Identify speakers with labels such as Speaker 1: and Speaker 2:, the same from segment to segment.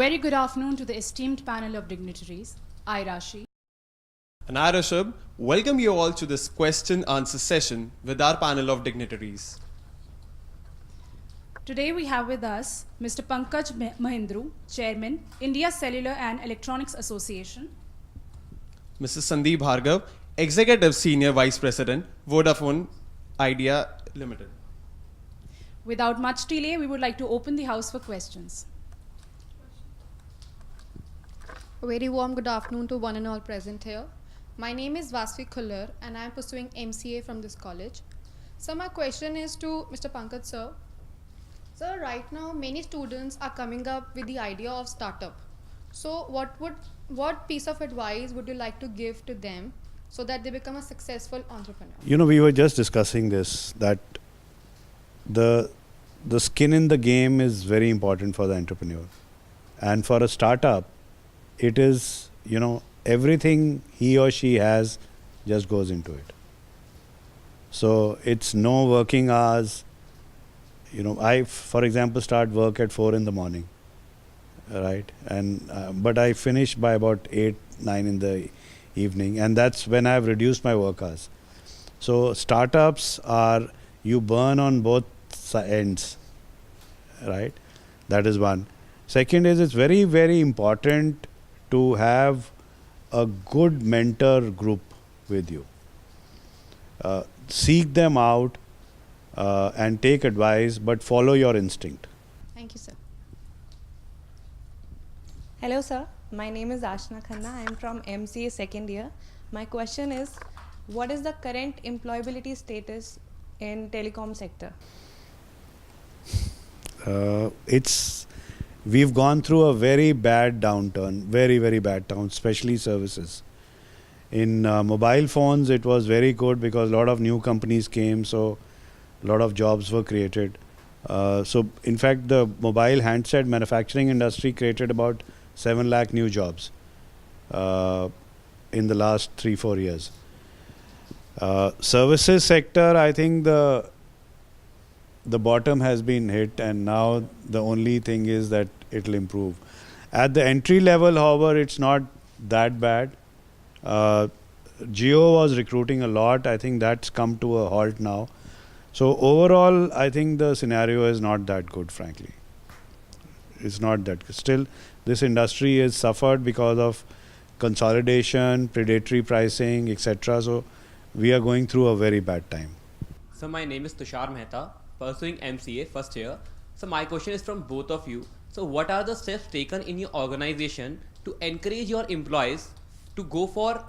Speaker 1: very good afternoon to the esteemed panel of dignitaries. I, Rashi.
Speaker 2: And I, Rishabh, welcome you all to this question-answer session with our panel of dignitaries.
Speaker 1: Today we have with us Mr. Pankaj Mahindru, Chairman, India Cellular and Electronics Association.
Speaker 2: Mr. Sandeep Bhargav, Executive Senior Vice President, Vodafone Idea Limited.
Speaker 1: Without much delay, we would like to open the house for questions.
Speaker 3: A very warm good afternoon to one and all present here. My name is Vasvi Khullar and I am pursuing MCA from this college. So my question is to Mr. Pankaj sir. Sir, right now many students are coming up with the idea of startup. So what piece of advice would you like to give to them so that they become a successful entrepreneur?
Speaker 4: You know, we were just discussing this, that the skin in the game is very important for the entrepreneur. And for a startup, it is, you know, everything he or she has just goes into it. So it's no working hours. You know, I, for example, start work at 4 in the morning, right? And but I finish by about 8, 9 in the evening, and that's when I've reduced my work hours. So startups are, you burn on both ends, right? That is one. Second is, it's very, very important to have a good mentor group with you. Seek them out and take advice, but follow your instinct.
Speaker 3: Thank you, sir.
Speaker 5: Hello sir, my name is Ashna Khanna. I am from MCA second year. My question is, what is the current employability status in telecom sector?
Speaker 4: We've gone through a very bad downturn, very, very bad down, especially services. In mobile phones, it was very good because a lot of new companies came, so a lot of jobs were created. So in fact, the mobile handset manufacturing industry created about 7 lakh new jobs in the last 3-4 years. Services sector, I think the bottom has been hit, and now the only thing is that it'll improve. At the entry level, however, it's not that bad. Jio was recruiting a lot. I think that's come to a halt now. So overall, I think the scenario is not that good, frankly. It's not that good. Still, this industry has suffered because of consolidation, predatory pricing, etc. So we are going through a very bad time.
Speaker 6: So my name is Tushar Mehta, pursuing MCA first year. So my question is from both of you. So what are the steps taken in your organization to encourage your employees to go for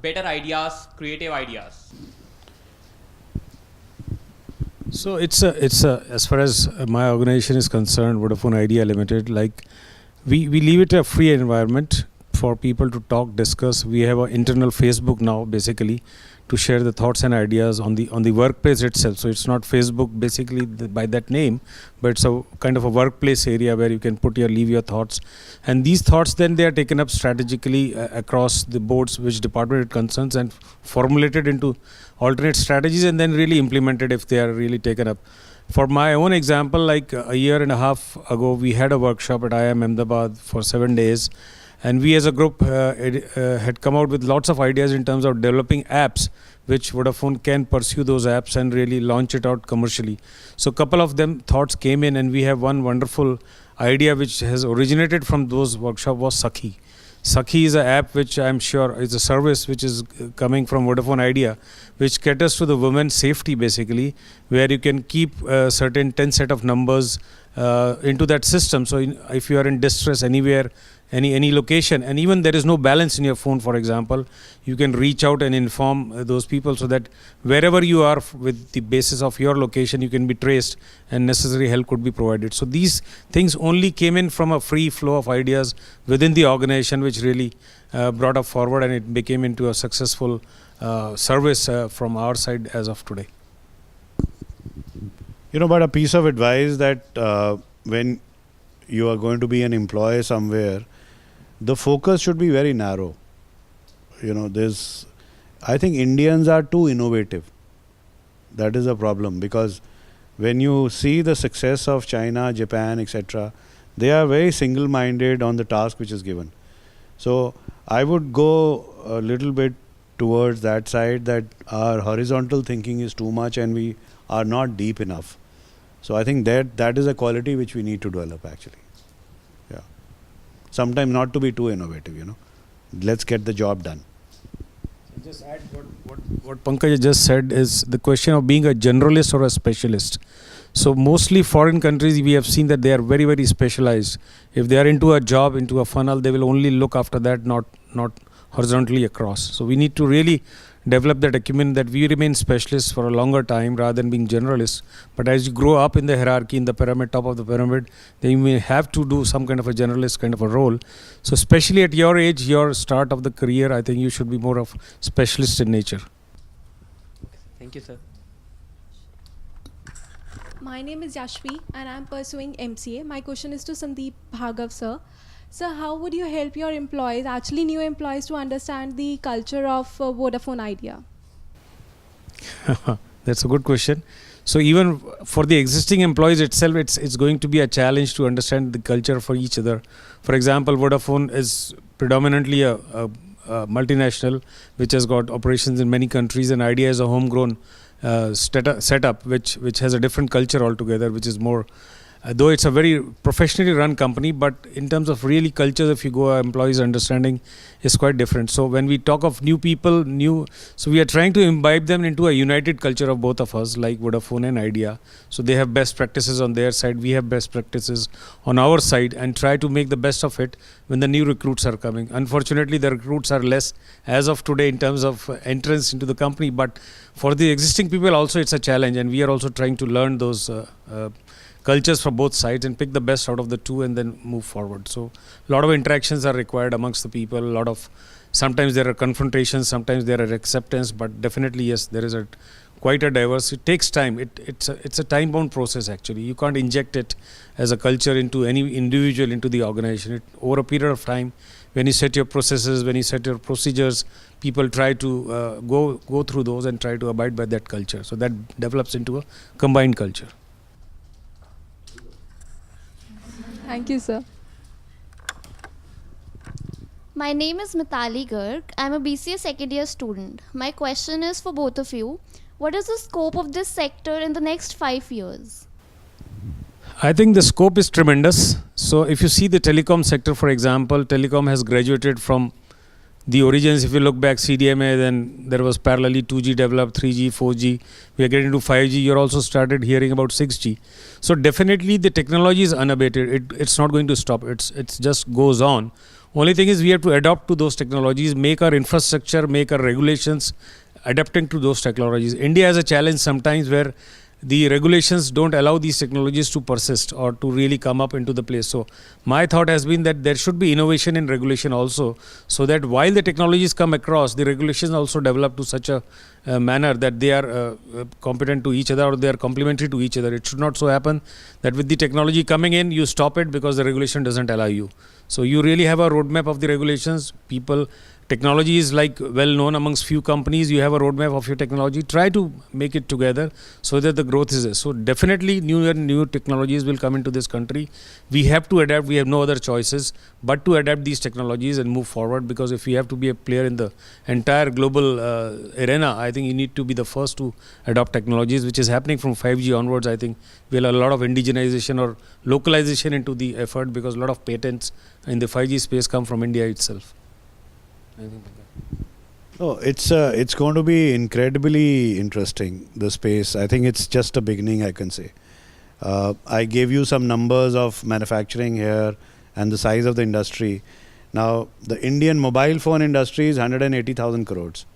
Speaker 6: better ideas, creative ideas?
Speaker 7: So it's as far as my organization is concerned, Vodafone Idea Limited, like we leave it a free environment for people to talk, discuss. We have an internal Facebook now, basically, to share the thoughts and ideas on the workplace itself. So it's not Facebook basically by that name, but it's a kind of a workplace area where you can leave your thoughts. And these thoughts then they are taken up strategically across the boards, which department it concerns, and formulated into alternate strategies and then really implemented if they are really taken up. For my own example, like a year and a half ago, we had a workshop at IIM Ahmedabad for 7 days. And we as a group had come out with lots of ideas in terms of developing apps which Vodafone can pursue those apps and really launch it out commercially. So a couple of them thoughts came in, and we have one wonderful idea which has originated from those workshops was Sakhi. Sakhi is an app which I'm sure is a service which is coming from Vodafone Idea, which caters to the women's safety basically, where you can keep a certain 10 set of numbers into that system. So if you are in distress anywhere, any location, and even there is no balance in your phone, for example, you can reach out and inform those people so that wherever you are with the basis of your location, you can be traced and necessary help could be provided. So these things only came in from a free flow of ideas within the organization, which really brought up forward, and it became into a successful service from our side as of today.
Speaker 4: You know, but a piece of advice that when you are going to be an employee somewhere, the focus should be very narrow. You know, I think Indians are too innovative. That is a problem, because when you see the success of China, Japan, etc., They are very single-minded on the task which is given. So I would go a little bit towards that side, that our horizontal thinking is too much and we are not deep enough. So I think that is a quality which we need to develop actually. Yeah. Sometimes not to be too innovative, Let's get the job done.
Speaker 7: Just add what Pankaj just said is the question of being a generalist or a specialist. So mostly foreign countries, we have seen that they are very, very specialized. If they are into a job, into a funnel, they will only look after that, not horizontally across. So we need to really develop that acumen that we remain specialists for a longer time rather than being generalists. But as you grow up in the hierarchy, in the pyramid, top of the pyramid, then you may have to do some kind of a generalist kind of a role. So especially at your age, your start of the career, I think you should be more of specialist in nature.
Speaker 6: Thank you, sir.
Speaker 8: My name is Yashvi and I am pursuing MCA. My question is to Sandeep Bhargav, sir. Sir, how would you help your employees, actually new employees, to understand the culture of Vodafone Idea?
Speaker 7: That's a good question. So even for the existing employees itself, it's going to be a challenge to understand the culture for each other. For example, Vodafone is predominantly a multinational which has got operations in many countries, and Idea is a homegrown setup which has a different culture altogether, which is more though it's a very professionally run company, but in terms of really culture, if you go employees understanding is quite different. So when we talk of new people, so we are trying to imbibe them into a united culture of both of us, like Vodafone and Idea. So they have best practices on their side, we have best practices on our side, and try to make the best of it when the new recruits are coming. Unfortunately, the recruits are less as of today in terms of entrance into the company, but for the existing people also it's a challenge, and we are also trying to learn those cultures from both sides and pick the best out of the two and then move forward. So a lot of interactions are required amongst the people. Sometimes there are confrontations, sometimes there are acceptance, but definitely yes, there is quite a diverse. It takes time. It's a time-bound process actually. You can't inject it as a culture into any individual into the organization. Over a period of time, when you set your processes, when you set your procedures, people try to go through those and try to abide by that culture. So that develops into a combined culture.
Speaker 8: Thank you, sir.
Speaker 9: My name is Mitali Garg. I'm a BCA second year student. My question is for both of you. What is the scope of this sector in the next 5 years?
Speaker 7: I think the scope is tremendous. So if you see the telecom sector, for example, telecom has graduated from the origins. If you look back, CDMA, then there was parallelly 2G developed, 3G, 4G. We are getting to 5G. You're also started hearing about 6G. So definitely the technology is unabated. It's not going to stop. It just goes on. Only thing is we have to adapt to those technologies, make our infrastructure, make our regulations adapting to those technologies. India has a challenge sometimes where the regulations don't allow these technologies to persist or to really come up into the place. So my thought has been that there should be innovation in regulation also, so that while the technologies come across, the regulations also develop to such a manner that they are competent to each other or they are complementary to each other. It should not so happen that with the technology coming in, you stop it because the regulation doesn't allow you. So you really have a roadmap of the regulations. Technology is like well known amongst few companies. You have a roadmap of your technology. Try to make it together so that the growth is there. So definitely new technologies will come into this country. We have to adapt. We have no other choices but to adapt these technologies and move forward, because if we have to be a player in the entire global arena, I think you need to be the first to adopt technologies, which is happening from 5G onwards. I think we'll have a lot of indigenization or localization into the effort, because a lot of patents in the 5G space come from India itself.
Speaker 4: No, it's going to be incredibly interesting, the space. I think it's just a beginning, I can say. I gave you some numbers of manufacturing here and the size of the industry. Now, the Indian mobile phone industry is 180,000 crores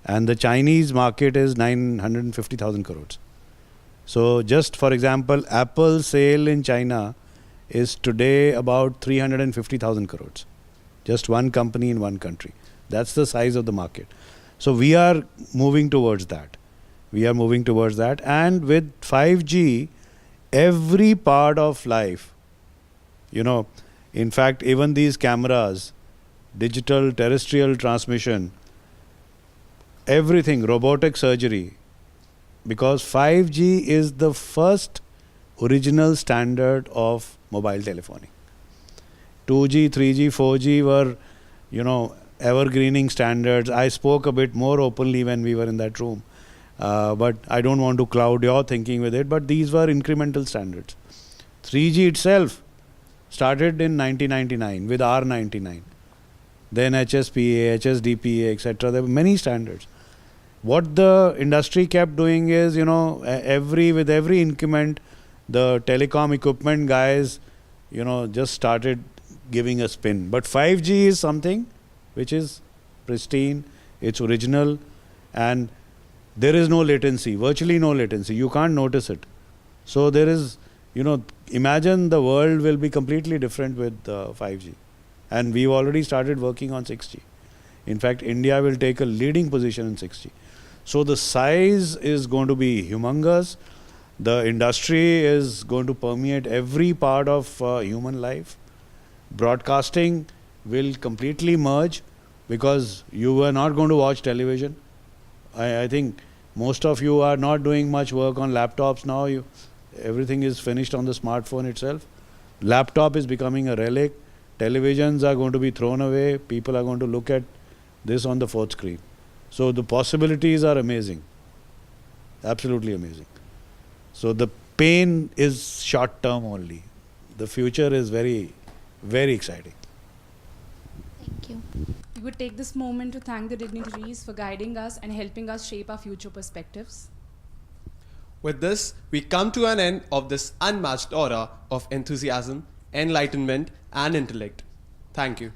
Speaker 4: and the Chinese market is 950,000 crores. So just for example, Apple sale in China is today about 350,000 crores. Just one company in one country. That's the size of the market. So we are moving towards that. And with 5G, every part of life, in fact, even these cameras, digital, terrestrial transmission, everything, robotic surgery, because 5G is the first original standard of mobile telephony. 2G, 3G, 4G were, evergreening standards. I spoke a bit more openly when we were in that room. But I don't want to cloud your thinking with it, but these were incremental standards. 3G itself started in 1999 with R99. Then HSPA, HSDPA, etc. There were many standards. What the industry kept doing is, with every increment, the telecom equipment guys, just started giving a spin. But 5G is something which is pristine, it's original, and there is no latency, virtually no latency. You can't notice it. So there is, imagine the world will be completely different with 5G. And we've already started working on 6G. In fact, India will take a leading position in 6G. So the size is going to be humongous. The industry is going to permeate every part of human life. Broadcasting will completely merge because you are not going to watch television. I think most of you are not doing much work on laptops now. Everything is finished on the smartphone itself. Laptop is becoming a relic. Televisions are going to be thrown away. People are going to look at this on the fourth screen. So the possibilities are amazing. Absolutely amazing. So the pain is short term only. The future is very, very exciting.
Speaker 9: Thank you.
Speaker 1: We would take this moment to thank the dignitaries for guiding us and helping us shape our future perspectives.
Speaker 2: With this, we come to an end of this unmatched aura of enthusiasm, enlightenment, and intellect. Thank you.